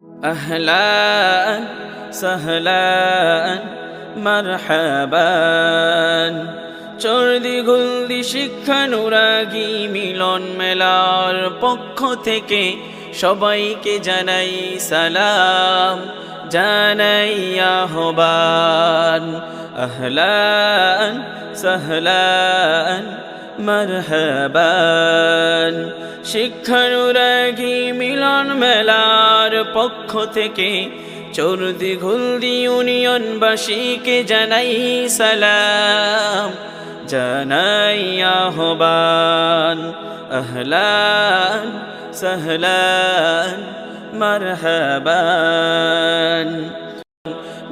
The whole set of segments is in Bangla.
আহলান সাহলান মারহাবান। চর্দি গুলদি শিক্ষানুরাগী মিলন মেলার পক্ষ থেকে সবাইকে জানাই সালাম, জানাই আহ্বান। আহলান সাহলান মারহাবান। শিক্ষানুরাগী মিলন মেলার পক্ষ থেকে চর্দি গুলদি ইউনিয়নবাসীকে জানাই সালাম, জানাই আহ্বান। আহলান সাহলান মারহাবান।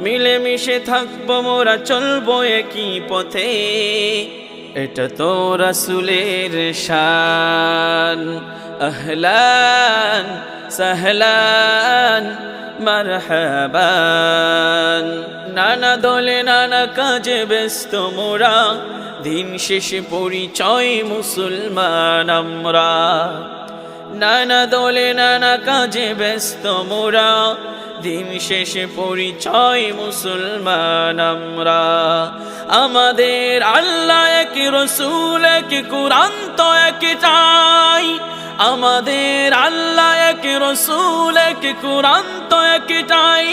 মিলেমিশে থাকবো মোরা, চলবো একই পথে, এটা তো রাসূলের শান। আহলান সাহলান মারহাবান। নানা দলে নানা কাজে ব্যস্ত মোরা, দিন শেষে পরিচয় মুসলমান আমরা। নানা দলে নানা কাজে ব্যস্ত মোরা, দিন শেষে পরিচয় মুসলমান আমরা। আমাদের আল্লাহ এক, রসূল এক, কুরআন তো একটাই। আমাদের আল্লাহ এক, রসূল এক, কুরআন তো একটাই।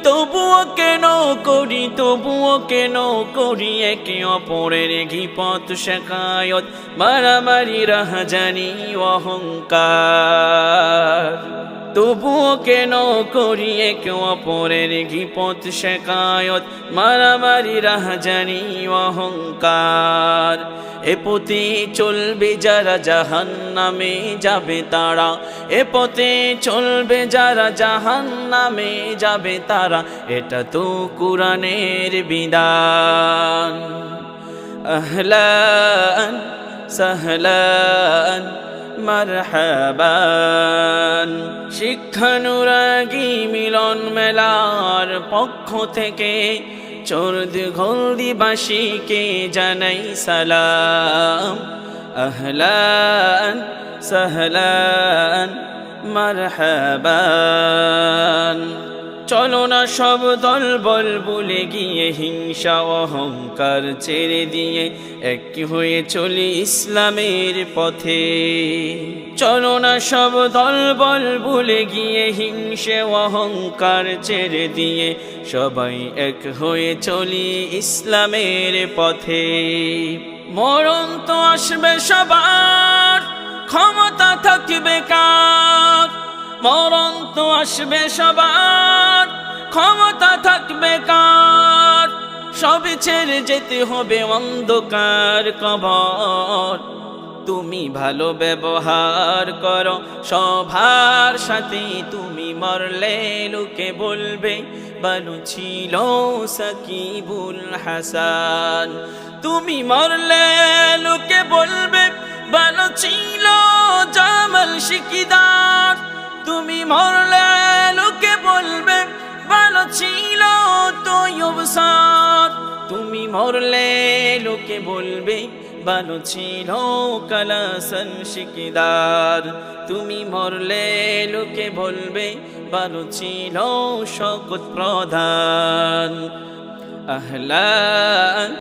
তবুও কেন করি, তবুও কেন করি একে অপরের গীপত শেখায়ত, মারামারি রাহাজানি অহংকার। তবুও কেন করি একে অপরের গীপত শেখায়ত, মারামারি রাহাজানি অহংকার। এ পথে চলবে যারা জাহান্নামে যাবে তারা, এ পথে চলবে যারা জাহান্নামে যাবে তারা, এটা তো কুরআনের বিধান। আহলান সাহলান মারহাবান। শিক্ষানুরাগী মিলন মেলার পক্ষ থেকে চর্দি গলদিবাসীকে জানাই সালাম। আহলান সাহলান মারহাবান। চলো না সব দল বল ভুলে গিয়ে, হিংসা অহংকার ছেড়ে দিয়ে এক হয়ে চলি ইসলামের পথে। চলো না সব দল বল ভুলে গিয়ে, হিংসা অহংকার ছেড়ে দিয়ে সবাই এক হয়ে চলি ইসলামের পথে। মরণ তো আসবে সবার, ক্ষমতা থাকবে কার। মরণ তো আসবে সবার, ক্ষমতা থাকবে কার। সবে ছেড়ে যেতে হবে অন্ধকার কবর। তুমি ভালো ব্যবহার করো সবার সাথে, তুমি মরলে লোকে বলবে ভালো ছিল সাকিবুল হাসান। তুমি মরলে লোকে বলবে ভালো ছিল জামাল শিকদার। তুমি মরলে লোকে বলবে ভালো ছিল তৈয়ব স্যার। তুমি মরলে লোকে বলবে ভালো ছিল কালাসান শিকদার। তুমি মরলে লোকে বলবে ভালো ছিল শওকত প্রধান। আহলান